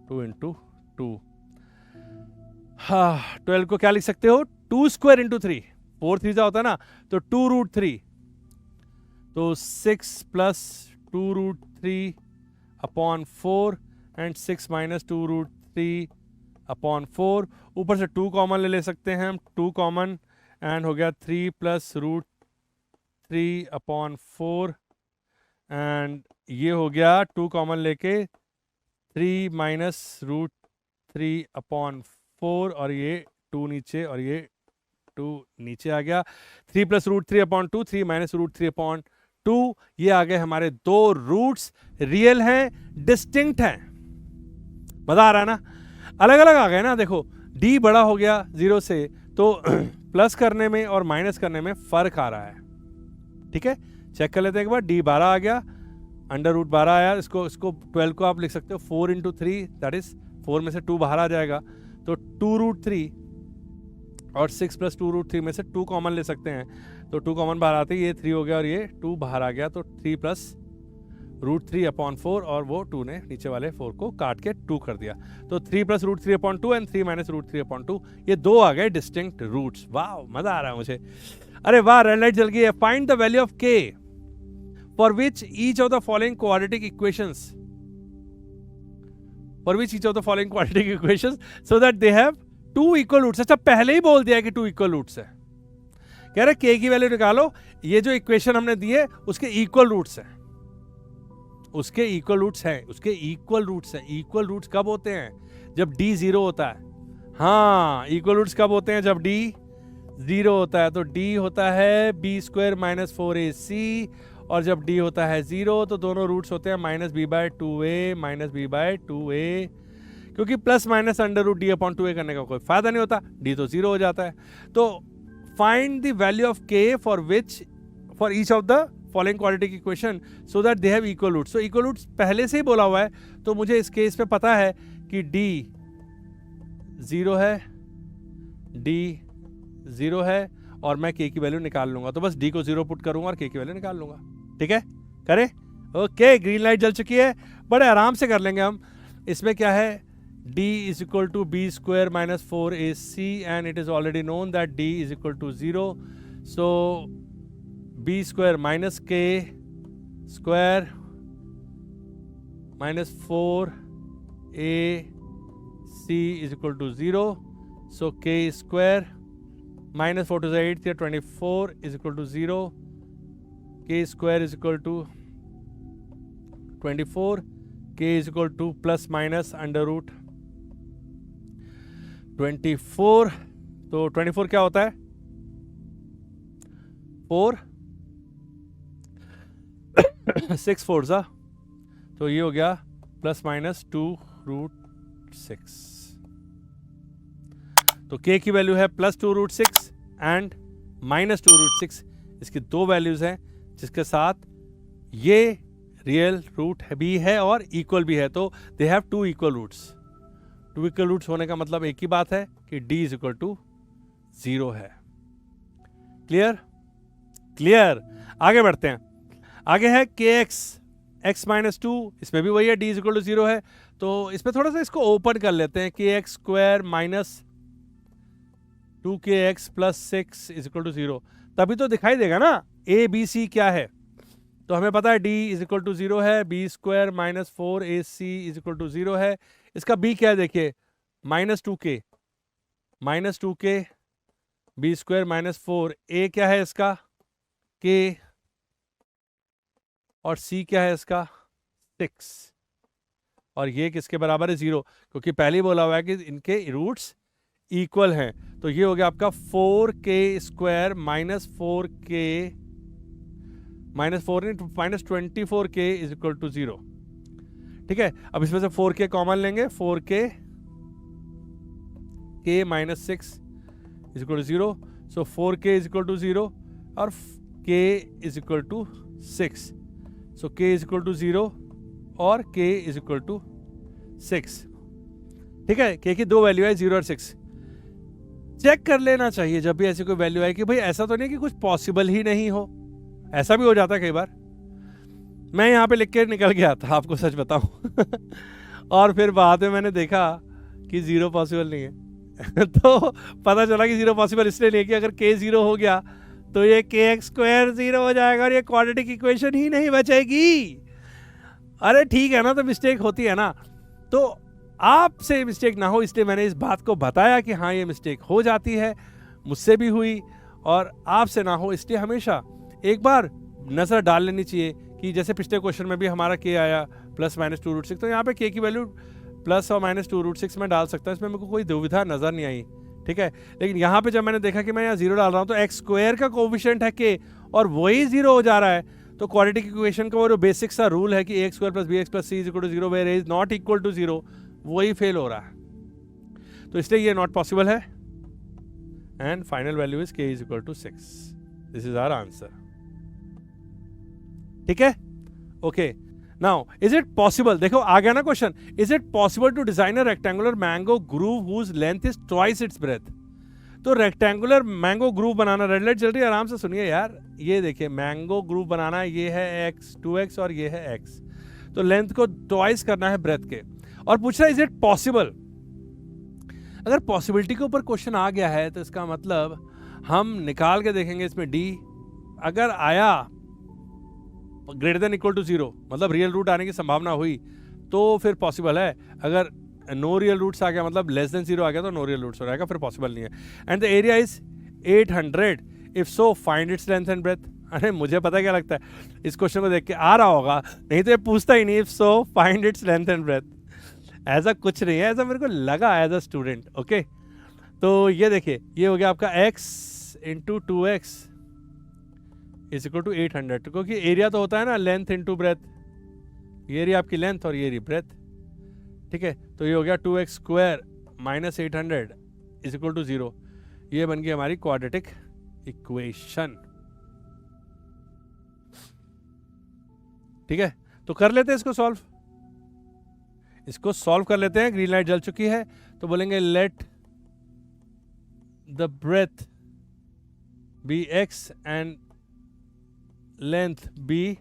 2 into 2। हाँ, 12 को क्या लिख सकते हो? 2 स्क्वायर इंटू 3, 4 3 होता है ना, तो 2√3, तो 6 plus 2√3 upon 4 and 6 minus 2√3 upon 4। ऊपर से 2 कॉमन ले सकते हैं हम, 2 कॉमन एंड हो गया 3 प्लस √3 अपॉन 4 एंड ये हो गया 2 कॉमन लेके 3 माइनस √3 अपॉन 4 और ये 2 नीचे और ये 2 नीचे आ गया। 3 प्लस √3 अपॉन 2, 3 माइनस √3 अपॉन 2, ये आ गए हमारे दो रूट्स, रियल हैं, डिस्टिंक्ट हैं। मजा आ रहा है ना? अलग अलग आ गए ना। देखो d बड़ा हो गया 0 से, तो प्लस करने में और माइनस करने में फर्क आ रहा है। ठीक है, चेक कर लेते हैं एक बार। d 12 आ गया, अंडर रूट 12 आया। इसको 12 को आप लिख सकते हो 4 इंटू 3, दैट इज 4 में से 2 बाहर आ जाएगा, तो 2 रूट 3, और 6 प्लस 2 रूट 3 में से 2 कॉमन ले सकते हैं, तो 2 कॉमन बाहर आते ही ये 3 हो गया और ये 2 बाहर आ गया, तो 3 प्लस रूट 3 अपॉन 4, और वो 2 ने नीचे वाले 4 को काट के 2 कर दिया, तो 3 plus root 3 upon 2 and 3 minus root 3 upon 2, ये दो आ गए डिस्टिंक्ट रूट्स। वाह, मजा आ रहा है मुझे। अरे वाह, रेड लाइट जल गई है। Find the value of k for which each of the following quadratic equations so that they have two equal roots। अच्छा, पहले ही बोल दिया कि 2 इक्वल रूट्स है। कह रहे k की वैल्यू निकालो, ये जो इक्वेशन हमने दी है उसके इक्वल रूट्स हैं, उसके इक्वल रूट्स हैं। इक्वल रूट्स कब होते हैं? जब d 0 होता है। हाँ, इक्वल रूट्स कब होते हैं? जब d 0 होता है। तो d होता है b² माइनस 4ac, और जब d होता है 0 तो दोनों रूट्स होते हैं माइनस b/2a माइनस b/2a, क्योंकि plus minus under root d upon 2a करने का कोई फायदा नहीं होता, d तो 0 हो जाता है। तो find the value of k for each of the following quadratic equation so that they have equal roots. तो इक्वल रूट्स पहले से ही बोला हुआ है, तो मुझे इस केस पे पता है कि d 0 है, d 0 है, और मैं k की वैल्यू निकाल लूंगा। तो बस d को 0 पुट करूंगा और k की वैल्यू निकाल लूंगा। ठीक है, करें? ओके, ग्रीन लाइट जल चुकी है, बड़े आराम से कर लेंगे हम। इसमें क्या है? d is equal to b² minus 4ac, and it is already known that d is equal to 0, so b² minus k square minus 4ac is equal to 0, so k square minus 4 to the 8th, 24 is equal to 0, k square is equal to 24, k is equal to plus minus under root 24, तो 24 क्या होता है? 4 6 4 सा, तो ये हो गया plus minus 2 root 6। तो k की वैल्यू है plus 2 root 6 and minus 2 root 6। इसकी दो वैल्यूज हैं जिसके साथ ये रियल रूट भी है और इक्वल भी है, तो they have 2 equal roots. 2 equal roots होने का मतलब एक ही बात है कि d इज इक्वल टू 0 है। क्लियर? आगे बढ़ते हैं। आगे है kx x माइनस 2, इसमें भी वही है, d इज इक्वल टू 0 है। तो इसमें थोड़ा सा इसको ओपन कर लेते हैं। kx square minus 2kx plus 6 is equal to 0, तभी तो दिखाई देगा ना a b c क्या है। तो हमें पता है d इज इक्वल टू 0 है, b² minus 4ac is equal to 0 है। इसका b क्या है? देखिए, minus 2k b² minus 4, a क्या है इसका? k, और c क्या है इसका? 6, और ये किसके बराबर है? 0, क्योंकि पहले ही बोला हुआ है कि इनके रूट्स इक्वल हैं। तो ये हो गया आपका 4k square minus 4k minus 4 minus 24k is equal to 0। ठीक है, अब इसमें से 4k कॉमन लेंगे, 4k k minus 6 is equal to 0, so 4k is equal to 0 और k is equal to 6, so k is equal to 0 और k is equal to 6। ठीक है, k की दो वैल्यू है 0 और 6। चेक कर लेना चाहिए जब भी ऐसी कोई वैल्यू आए कि भाई ऐसा तो नहीं कि कुछ पॉसिबल ही नहीं हो, ऐसा भी हो जाता है कई बार। मैं यहाँ पे लिख के निकल गया था, आपको सच बताऊं और फिर बाद में मैंने देखा कि 0 पॉसिबल नहीं है तो पता चला कि 0 पॉसिबल इसलिए नहीं है कि अगर k 0 हो गया तो ये kx स्क्वायर 0 हो जाएगा और ये क्वाड्रेटिक इक्वेशन ही नहीं बचेगी। अरे ठीक है ना, तो मिस्टेक होती है ना, तो आपसे मिस्टेक ना हो इसलिए मैंने इस बात को बताया कि हाँ ये मिस्टेक हो जाती है, मुझसे भी हुई और आपसे ना हो, इसलिए हमेशा एक बार नज़र डाल लेनी चाहिए कि जैसे पिछले क्वेश्चन में भी हमारा k आया प्लस माइनस 2 रूट 6, तो यहाँ पे k की वैल्यू प्लस और माइनस 2 रूट 6 में डाल सकता हूँ, इसमें मेरे को कोई दुविधा नज़र नहीं आई। ठीक है, लेकिन यहाँ पे जब मैंने देखा कि मैं यहाँ 0 डाल रहा हूँ तो x स्क्वायर का कोफिशिएंट है k और वही 0 हो जा रहा है, तो क्वाड्रेटिक इक्वेशन का वो जो बेसिक सा रूल है कि ax² + bx + c = 0 where a is not equal to 0, वही फेल हो रहा है, तो इसलिए ये नॉट पॉसिबल है। And final value is k = 6। This is our answer. ठीक है, okay. Now is it possible, देखो आ गया ना question, is it possible to design a rectangular mango grove whose length is twice its breadth. तो rectangular mango grove बनाना, red light चल रही है, आराम से सुनिए यार। ये देखिए मैंगो ग्रूव बनाना, ये है x 2x और ये है x, तो लेंथ को ट्वाइस करना है ब्रेथ के, और पूछ रहा है इज इट पॉसिबल। अगर पॉसिबिलिटी के ऊपर क्वेश्चन आ गया है तो इसका मतलब हम निकाल के देखेंगे इसमें d, अगर आया >= 0 मतलब रियल रूट आने की संभावना हुई तो फिर पॉसिबल है। अगर नो रियल रूट्स आ गया मतलब <0 आ गया तो नो रियल रूट्स हो जाएगा, फिर पॉसिबल नहीं है। And the area is 800, if so find its length and breadth. अरे मुझे पता क्या लगता है, इस क्वेश्चन को देख के आ रहा होगा, नहीं तो ये पूछता ही नहीं, if so find its length and breadth. ऐसा कुछ नहीं है, ऐसा मेरे को लगा एज अ स्टूडेंट। ओके, तो ये देखिए, ये हो गया आपका x × 2x = 800, क्योंकि एरिया तो होता है ना लेंथ × ब्रेथ, ये रही आपकी लेंथ और ये रही ब्रेथ। ठीक है, तो ये हो गया 2x² - 800 = 0। ये बन गई हमारी क्वाड्रेटिक इक्वेशन। ठीक है, तो कर लेते हैं इसको सॉल्व, इसको सॉल्व कर लेते हैं। ग्रीन लाइट जल चुकी है, तो बोलेंगे let the breadth be x and length be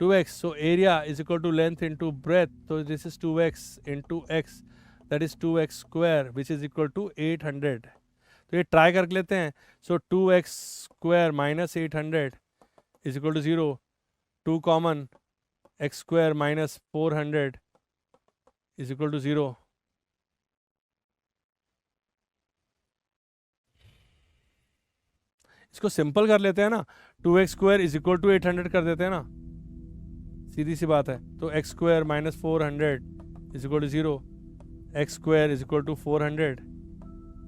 2x, so area is equal to length into breadth, so this is 2x into x, that is 2x² which is equal to 800। तो ये try कर लेते हैं, so 2x² - 800 is equal to 0, 2 common, x² - 400 is equal to 0। इसको simple कर लेते हैं ना, 2x² = 800 कर देते हैं ना, सीधी सी बात है। तो x² - 400 is equal to 0, x² is equal to 400,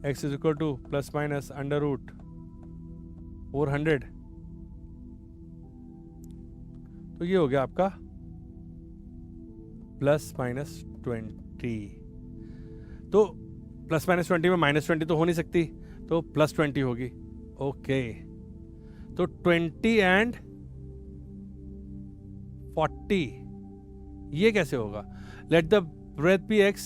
x is equal to ±√400। तो ये हो गया आपका ±20। तो +-20 में -20 तो हो नहीं सकती, तो +20 होगी। ओके, तो 20 एंड 40 ये कैसे होगा। Let the breadth be x,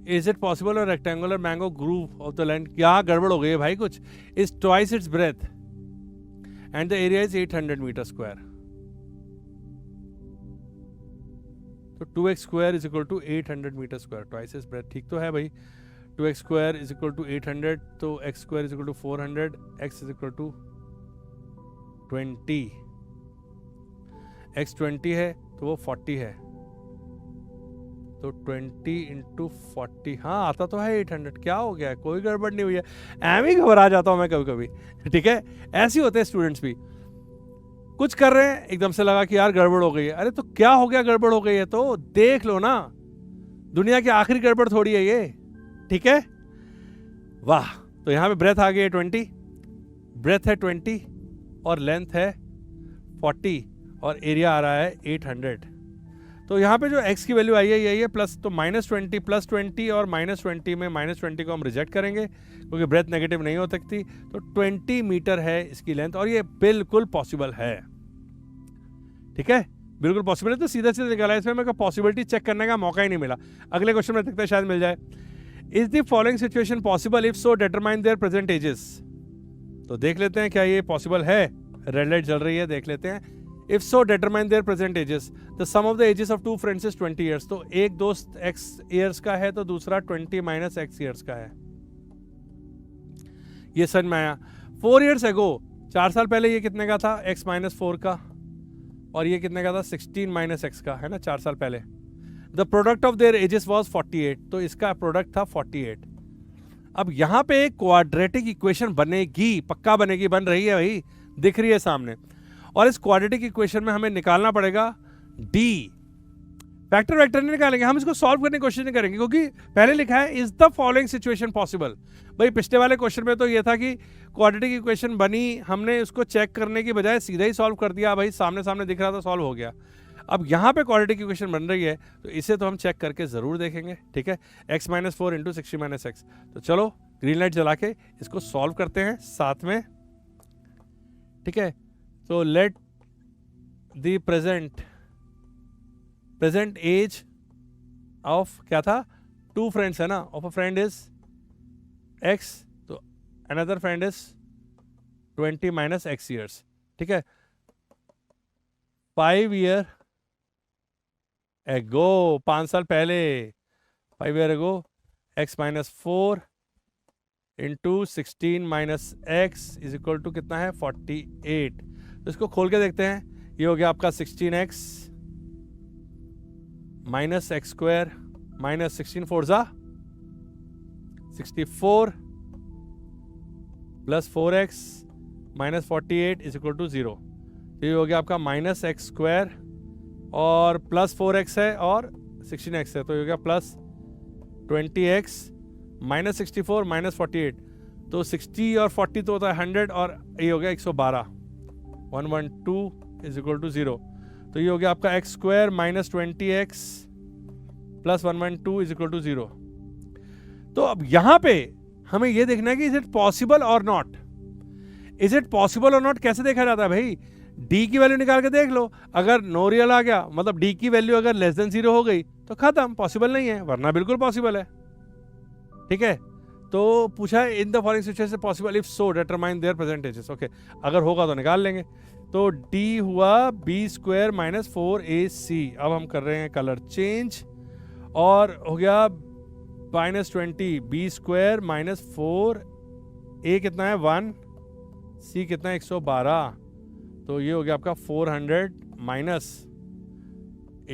is it possible और rectangular mango grove of the land, क्या गड़बड़ हो गई है भाई कुछ, is twice its breadth and the area is 800 m²। तो 2x² is equal to 800 m², twice its breadth, ठीक तो है भाई। 2x² is equal to 800, तो x² is equal to 400, x is equal to 20, x 20 है तो वो 40 है, तो 20 × 40, हाँ आता तो है 800। क्या हो गया है, कोई गड़बड़ नहीं हुई है, एम ही घबरा जाता हूँ मैं कभी कभी। ठीक है, ऐसे होते हैं स्टूडेंट्स भी, कुछ कर रहे हैं एकदम से लगा कि यार गड़बड़ हो गई है, अरे तो क्या हो गया, गड़बड़ हो गई है तो देख लो ना, दुनिया की आखिरी गड़बड़ थोड़ी है ये। ठीक है, वाह। तो यहाँ पे ब्रेथ आ गई है 20, ब्रेथ है 20 और लेंथ है 40 और एरिया आ रहा है 800। तो यहाँ पे जो x की वैल्यू आई है यही है प्लस, तो -20 +20 और -20 में -20 को हम रिजेक्ट करेंगे क्योंकि ब्रेथ नेगेटिव नहीं हो सकती, तो 20 मीटर है इसकी लेंथ और ये बिल्कुल पॉसिबल है। ठीक है, बिल्कुल पॉसिबल है, तो सीधा सीधा निकाला। इसमें मेरे को पॉसिबिलिटी चेक करने का मौका ही नहीं मिला, अगले क्वेश्चन में देखते हैं शायद मिल जाए। Is the following situation possible, if so determine their present edges. तो देख लेते हैं क्या ये पॉसिबल है, रेड लाइट जल रही है, देख लेते हैं। If so determine their present ages, the sum of the ages of two friends is 20 years. तो एक दोस्त x ईयर्स का है तो दूसरा 20 - x ईयर्स का है, ये समझ में आया। 4 ईयर्स एगो, 4 साल पहले ये कितने का था, x - 4 का, और ये कितने का था, 16 - x का, है ना, 4 साल पहले। The product of their edges was 48, तो इसका प्रोडक्ट था 48। अब यहां पे एक क्वाड्रेटिक इक्वेशन बनेगी, पक्का बनेगी, बन रही है भाई, दिख रही है सामने। और इस क्वाड्रेटिक इक्वेशन में हमें निकालना पड़ेगा d, फैक्टर वेक्टर नहीं निकालेंगे, हम इसको सॉल्व करने की कोशिश नहीं करेंगे, क्योंकि पहले लिखा है is the following situation possible. भाई पिछले वाले क्वेश्चन में तो ये था कि क्वाड्रेटिक इक्वेशन बनी, हमने उसको चेक करने की बजाय सीधा ही सॉल्व कर दिया, भाई सामने सामने दिख रहा था, सॉल्व हो गया। अब यहाँ पे क्वाड्रेटिक इक्वेशन बन रही है तो इसे तो हम चेक करके ज़रूर देखेंगे, ठीक है। x - 4 × 60 - x। तो चलो ग्रीन लाइट जला के इसको सॉल्व करते हैं साथ में, ठीक है। तो let the present age of क्या था, 2 फ्रेंड्स है ना, of a friend is x, तो another friend is 20 - x years, ठीक है। 5 year ago, 5 साल पहले, 5 year ago, x - 4 × 16 - x is equal to कितना है, 48। तो इसको खोल के देखते हैं, ये हो गया आपका 16x - x² - 16 4 ज़ा 64 + 4x - 48 इज इक्वल टू 0। तो ये हो गया आपका -x² और +4x है और 16x है, तो ये हो गया +20x - 64 - 48। तो 60 और 40 तो होता है 100 और ये हो गया 112, 112 इज इक्वल टू 0। तो ये हो गया आपका x² - 20x + 112 is equal to 0। तो अब यहां पे हमें ये देखना है कि इज इट पॉसिबल और नॉट। इज इट पॉसिबल और नॉट कैसे देखा जाता है भाई, d की वैल्यू निकाल के देख लो, अगर नो रियल आ गया मतलब d की वैल्यू अगर लेस देन 0 हो गई तो खत्म, पॉसिबल नहीं है, वरना बिल्कुल पॉसिबल है, ठीक है। तो पूछा है in the following situation possible, if so determine there percentages, okay, अगर होगा तो निकाल लेंगे। तो d हुआ b² - 4ac। अब हम कर रहे हैं कलर चेंज और हो गया -20 b² - 4, a कितना है 1, c कितना है 112, तो ये हो गया आपका 400 -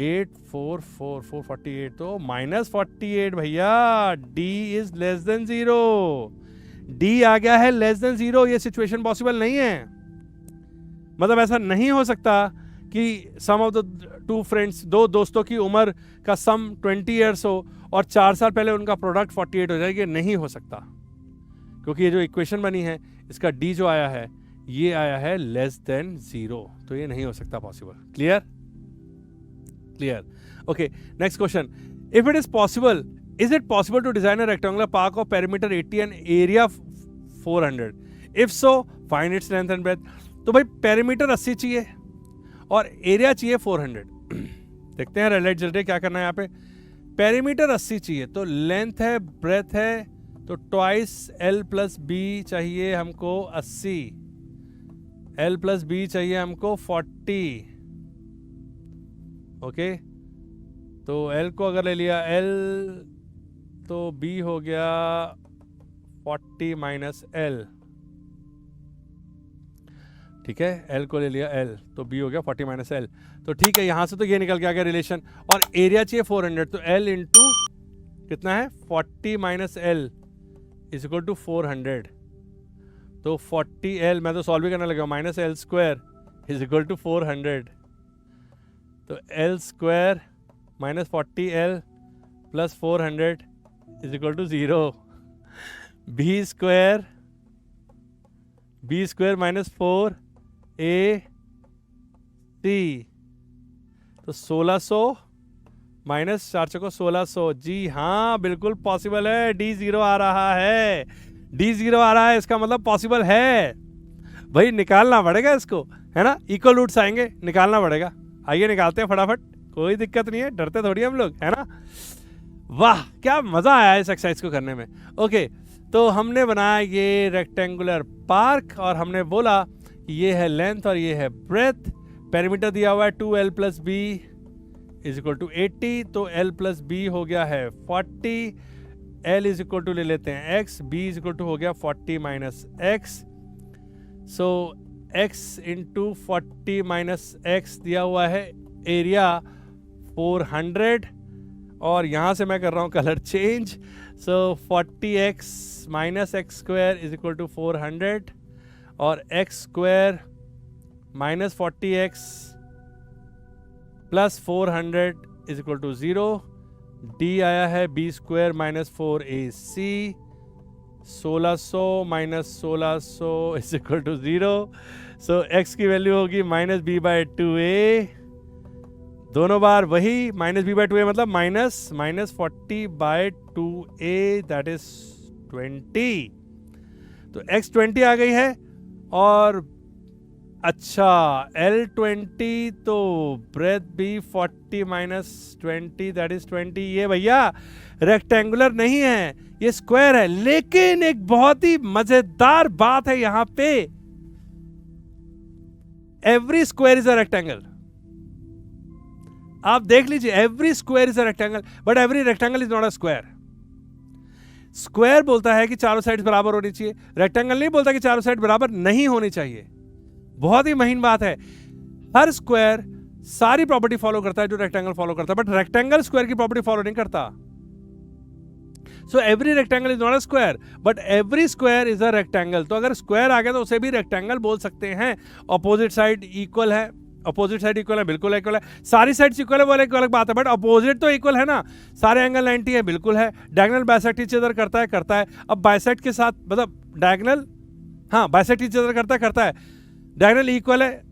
8 4 4 448, तो -48 भैया, d is less than 0, d आ गया है लेस देन 0। ये सिचुएशन पॉसिबल नहीं है, मतलब ऐसा नहीं हो सकता कि सम ऑफ द 2 फ्रेंड्स, 2 दोस्तों की उम्र का सम 20 ईयर्स हो और 4 साल पहले उनका प्रोडक्ट 48 हो जाएगी, नहीं हो सकता, क्योंकि ये जो इक्वेशन बनी है इसका d जो आया है ये आया है लेस देन 0, तो ये नहीं हो सकता possible. Clear clear, okay. Next question, if it is possible, is it possible to design a rectangular park of perimeter 80 and area 400, if so find its length and breadth. तो भाई perimeter 80 चाहिए और area चाहिए 400। देखते हैं red light जल रही है, क्या करना है यहाँ पे। पेरीमीटर 80 चाहिए तो लेंथ है ब्रेथ है, तो ट्वाइस l + b चाहिए हमको 80, l + b चाहिए हमको 40, ओके। तो l को अगर ले लिया l तो b हो गया 40 - l, ठीक है। l को ले लिया l तो b हो गया 40 - l, तो ठीक है, यहां से तो ये निकल के आ गया रिलेशन। और एरिया चाहिए 400, तो l इंटू कितना है 40 - l इज इक्वल टू 400, तो 40l, मैं तो सॉल्व भी करने लगा, -l² इज इक्वल टू 400, तो l² - 40l + 400 is equal to 0, b² - 4ac, तो 1600 - 4 × 1600, जी हाँ बिल्कुल पॉसिबल है, d 0 आ रहा है, d 0 आ रहा है, इसका मतलब पॉसिबल है। भाई निकालना पड़ेगा इसको, है ना, इक्वल रूट्स आएंगे, निकालना पड़ेगा। आइए निकालते हैं फटाफट, कोई दिक्कत नहीं है, डरते थोड़ी हम लोग, है ना। वाह क्या मजा आया इस एक्सरसाइज को करने में। ओके, तो हमने बनाया ये रेक्टेंगुलर पार्क और हमने बोला ये है लेंथ और ये है ब्रेथ। पेरीमीटर दिया हुआ है 2l + b is equal to 80, तो l + b हो गया है 40, l इज इक्वल टू ले लेते हैं x, b is equal to हो गया 40 - x, so x into 40 - x दिया हुआ है एरिया 400, और यहाँ से मैं कर रहा हूँ colour change, so 40x - x² is equal to 400 और x² - 40x + 400 is equal to 0, d आया है b square minus 4ac, 1600 minus 1600 is equal to 0। So x की वैल्यू होगी माइनस बी बाई 2a, दोनों बार वही माइनस बी बाई 2a मतलब minus 40 by 2a that is 20। तो x 20 आ गई है और अच्छा L20 तो ब्रेथ भी 40 माइनस 20 दैट इज 20। ये भैया रेक्टेंगुलर नहीं है, ये स्क्वायर है। लेकिन एक बहुत ही मजेदार बात है यहां पे, every square is a rectangle. आप देख लीजिए, every square is a rectangle but every rectangle is not a square. Square बोलता है कि चारों साइड बराबर होनी चाहिए, रेक्टेंगल नहीं बोलता कि चारों साइड बराबर नहीं होनी चाहिए। बहुत ही महीन बात है। हर स्क्वायर सारी प्रॉपर्टी फॉलो करता है जो रेक्टेंगल फॉलो करता है, बट रेक्टेंगल स्क्वायर की प्रॉपर्टी फॉलो नहीं करता। So every rectangle is not a square but every square is a rectangle. तो अगर स्क्वायर आ गया तो उसे भी रेक्टेंगल बोल सकते हैं। अपोजिट साइड इक्वल है, अपोजिट साइड इक्वल है, बिल्कुल इक्वल है। सारी साइड्स इक्वल है वो एक अलग बात है, बट अपोजिट तो इक्वल है ना। सारे एंगल 90 है, बिल्कुल है। डायगोनल बाइसेक्ट ईच अदर करता है। अब बाइसेक्ट के साथ मतलब डायगोनल, हाँ बाइसेक्ट ईच अदर करता है। डायगोनल इक्वल है,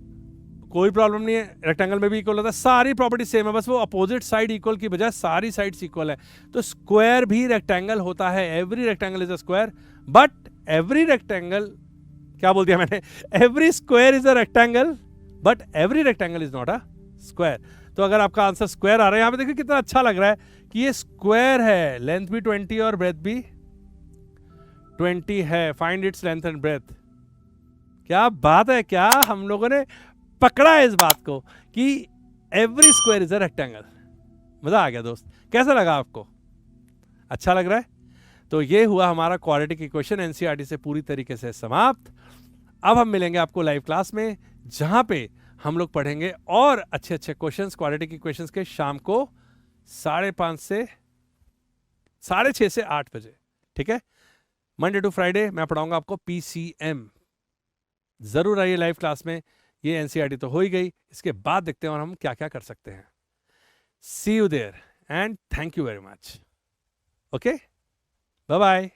कोई प्रॉब्लम नहीं है, रेक्टेंगल में भी इक्वल होता है। सारी प्रॉपर्टी सेम है, बस वो अपोजिट साइड इक्वल की बजाय सारी साइड्स इक्वल है। तो स्क्वायर भी रेक्टेंगल होता है। Every rectangle is a square but every rectangle, क्या बोल दिया मैंने, every square is a rectangle but every rectangle is not a square. तो अगर आपका आंसर स्क्वायर आ रहा है, यहां पे देखिए कितना अच्छा लग रहा है कि ये स्क्वायर है, लेंथ भी 20 और ब्रेथ भी 20 है। Find its length and breadth. क्या बात है, क्या हम लोगों ने पकड़ा है इस बात को कि every square is a rectangle. मजा आ गया दोस्त, कैसा लगा आपको? अच्छा लग रहा है? तो ये हुआ हमारा क्वाड्रेटिक इक्वेशन एनसीईआरटी से पूरी तरीके से समाप्त। अब हम मिलेंगे आपको लाइव क्लास में, जहां पे हम लोग पढ़ेंगे और अच्छे अच्छे क्वेश्चंस क्वाड्रेटिक इक्वेशंस के, शाम को 5:30 से 6:30 से 8 बजे। ठीक है, मंडे टू फ्राइडे मैं पढ़ाऊंगा आपको पीसीएम। जरूर आइए लाइव क्लास में। ये एनसीईआरटी तो हो ही गई, इसके बाद देखते हैं और हम क्या क्या कर सकते हैं। See you there and thank you very much. Okay, bye bye.